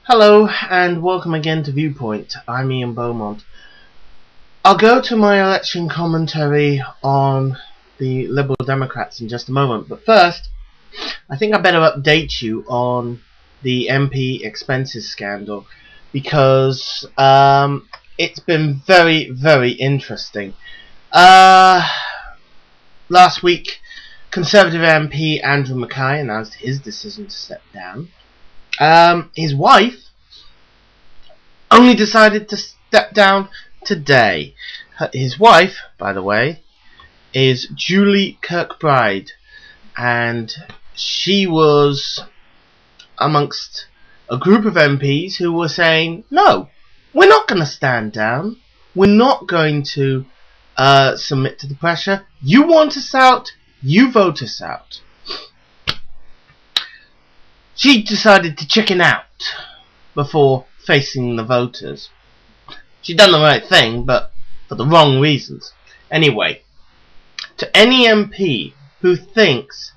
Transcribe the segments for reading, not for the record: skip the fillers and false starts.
Hello and welcome again to Viewpoint. I'm Ian Beaumont. I'll go to my election commentary on the Liberal Democrats in just a moment, but first I think I better update you on the MP expenses scandal because it's been very interesting. Last week Conservative MP Andrew Mackay announced his decision to step down. His wife only decided to step down today. His wife, by the way, is Julie Kirkbride, and she was amongst a group of MPs who were saying, no, we're not going to stand down. We're not going to submit to the pressure. You want us out, you vote us out. She decided to chicken out before facing the voters. She'd done the right thing, but for the wrong reasons. Anyway, to any MP who thinks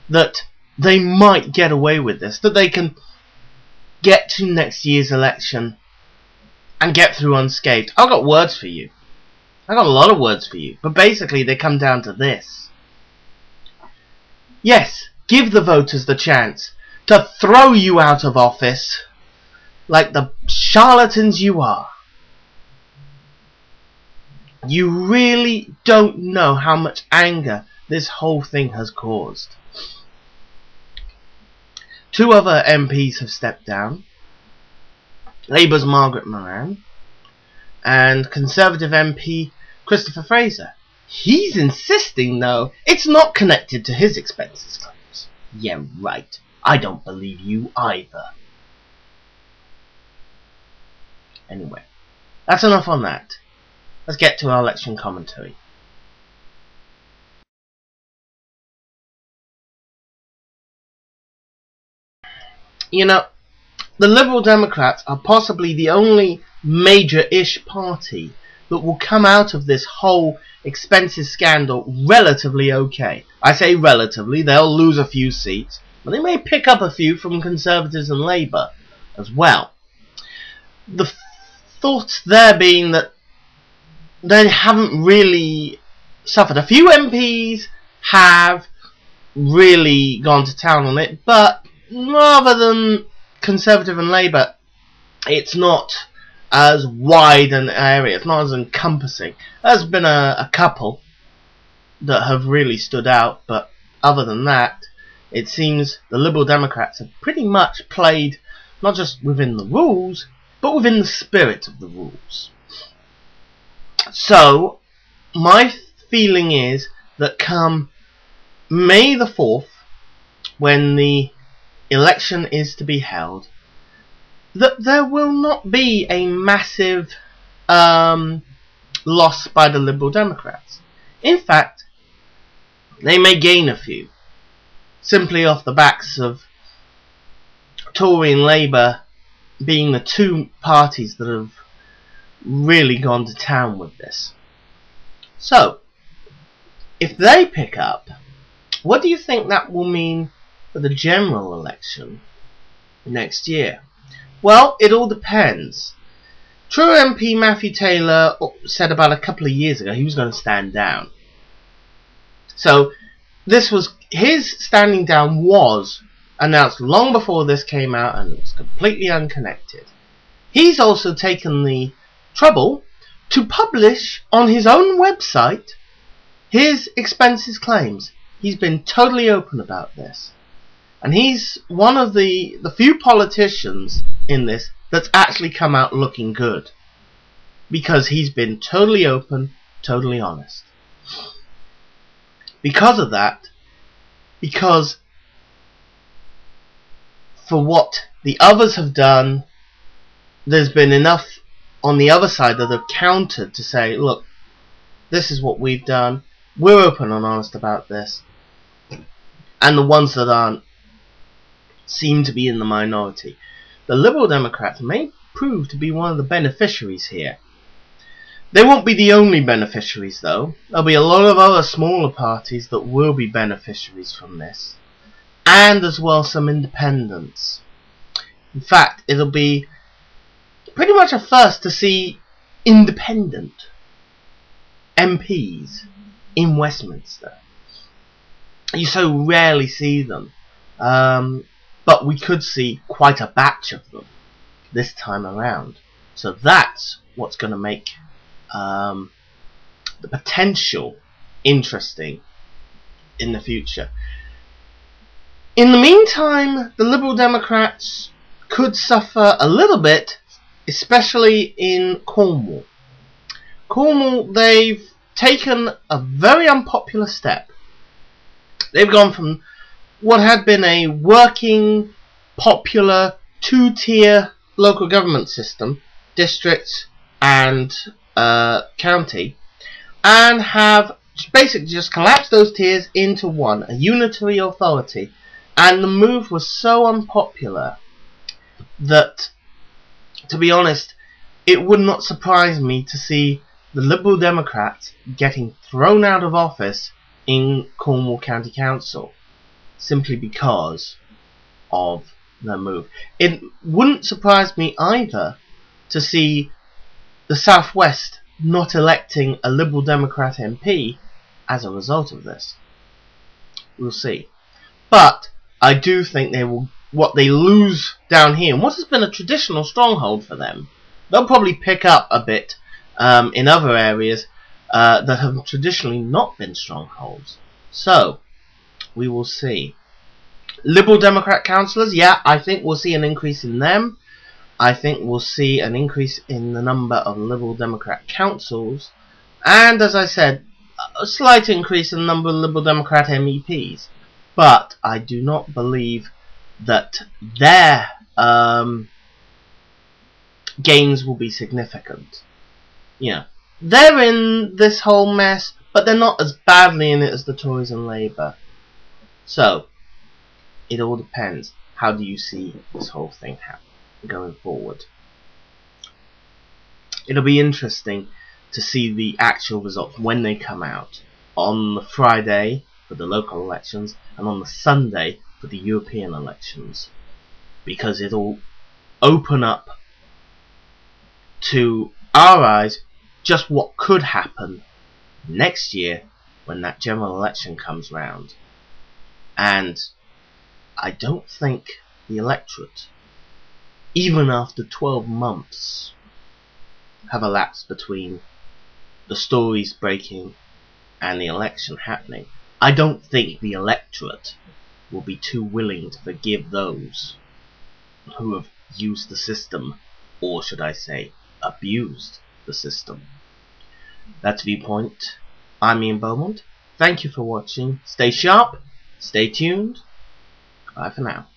that they might get away with this, that they can get to next year's election and get through unscathed, I've got words for you. I've got a lot of words for you, but basically they come down to this. Yes, give the voters the chance to throw you out of office like the charlatans you are. You really don't know how much anger this whole thing has caused. Two other MPs have stepped down. Labour's Margaret Moran and Conservative MP Christopher Fraser. He's insisting, though, it's not connected to his expenses claims. Yeah, right. I don't believe you either. Anyway, that's enough on that. Let's get to our election commentary. You know, the Liberal Democrats are possibly the only major-ish party that will come out of this whole expenses scandal relatively okay. I say relatively, they'll lose a few seats, but they may pick up a few from Conservatives and Labour as well. The thoughts there being that they haven't really suffered. A few MPs have really gone to town on it, but rather than Conservative and Labour, it's not as wide an area, it's not as encompassing. There's been a couple that have really stood out, but other than that, it seems the Liberal Democrats have pretty much played not just within the rules, but within the spirit of the rules. So, my feeling is that come May the 4th, when the election is to be held, that there will not be a massive loss by the Liberal Democrats. In fact, they may gain a few, simply off the backs of Tory and Labour being the two parties that have really gone to town with this. So, if they pick up, what do you think that will mean for the general election next year? Well, it all depends. True MP Matthew Taylor said about a couple of years ago he was going to stand down. So, his standing down was announced long before this came out, and it was completely unconnected. He's also taken the trouble to publish on his own website his expenses claims. He's been totally open about this. And he's one of the few politicians in this that's actually come out looking good. Because he's been totally open, totally honest. Because of that, because for what the others have done, there's been enough on the other side that have countered to say, look, this is what we've done, we're open and honest about this. And the ones that aren't seem to be in the minority. The Liberal Democrats may prove to be one of the beneficiaries here. They won't be the only beneficiaries, though. There'll be a lot of other smaller parties that will be beneficiaries from this, and as well some independents. In fact, it'll be pretty much a first to see independent MPs in Westminster. You so rarely see them. But we could see quite a batch of them this time around. So that's what's going to make the potential interesting in the future. In the meantime, the Liberal Democrats could suffer a little bit, especially in Cornwall. Cornwall, they've taken a very unpopular step. They've gone from what had been a working, popular, two-tier local government system, district and county, and have basically just collapsed those tiers into one, a unitary authority. And the move was so unpopular that, to be honest, it would not surprise me to see the Liberal Democrats getting thrown out of office in Cornwall County Council, simply because of the move. It wouldn't surprise me either to see the South West not electing a Liberal Democrat MP as a result of this. We'll see. But I do think they will, what they lose down here, and what has been a traditional stronghold for them, they'll probably pick up a bit in other areas that have traditionally not been strongholds. So, we will see. Liberal Democrat councillors, yeah, I think we'll see an increase in them. I think we'll see an increase in the number of Liberal Democrat councils. And, as I said, a slight increase in the number of Liberal Democrat MEPs. But I do not believe that their gains will be significant. You know, they're in this whole mess, but they're not as badly in it as the Tories and Labour. So, it all depends. How do you see this whole thing going forward? It'll be interesting to see the actual results when they come out on the Friday for the local elections and on the Sunday for the European elections, because it'll open up to our eyes just what could happen next year when that general election comes round. And I don't think the electorate, even after 12 months have elapsed between the stories breaking and the election happening, I don't think the electorate will be too willing to forgive those who have used the system, or should I say, abused the system. That's Viewpoint. I'm Ian Beaumont. Thank you for watching. Stay sharp, stay tuned. Bye for now.